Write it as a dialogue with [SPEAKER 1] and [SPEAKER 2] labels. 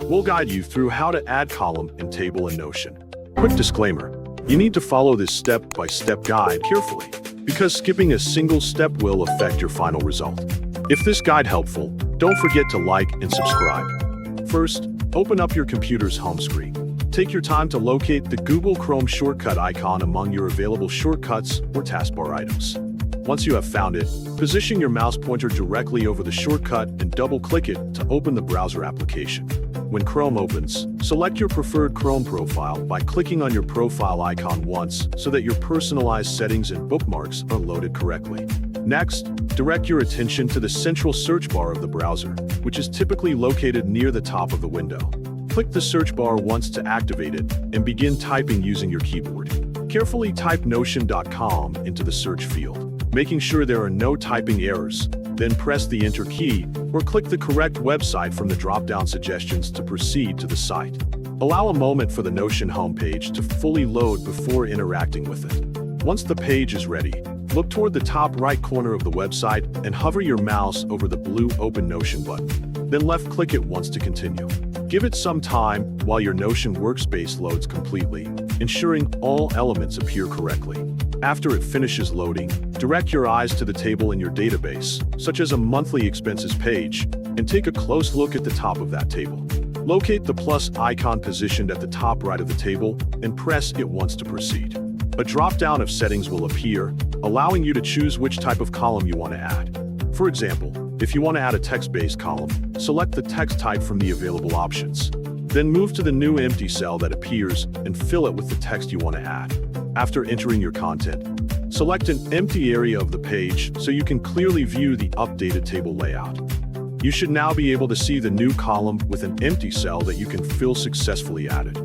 [SPEAKER 1] We'll guide you through how to add column and table in Notion. Quick disclaimer, you need to follow this step-by-step guide carefully, because skipping a single step will affect your final result. If this guide helpful, don't forget to like and subscribe. First, open up your computer's home screen. Take your time to locate the Google Chrome shortcut icon among your available shortcuts or taskbar items. Once you have found it, position your mouse pointer directly over the shortcut and double-click it to open the browser application. When Chrome opens, select your preferred Chrome profile by clicking on your profile icon once so that your personalized settings and bookmarks are loaded correctly. Next, direct your attention to the central search bar of the browser, which is typically located near the top of the window. Click the search bar once to activate it and begin typing using your keyboard. Carefully type notion.com into the search field, making sure there are no typing errors. Then press the Enter key or click the correct website from the drop-down suggestions to proceed to the site. Allow a moment for the Notion homepage to fully load before interacting with it. Once the page is ready, look toward the top right corner of the website and hover your mouse over the blue Open Notion button. Then left-click it once to continue. Give it some time while your Notion workspace loads completely, ensuring all elements appear correctly. After it finishes loading, direct your eyes to the table in your database, such as a monthly expenses page, and take a close look at the top of that table. Locate the plus icon positioned at the top right of the table and press it once to proceed. A drop-down of settings will appear, allowing you to choose which type of column you want to add. For example, if you want to add a text-based column, select the text type from the available options. Then move to the new empty cell that appears and fill it with the text you want to add. After entering your content, select an empty area of the page so you can clearly view the updated table layout. You should now be able to see the new column with an empty cell that you can fill successfully added.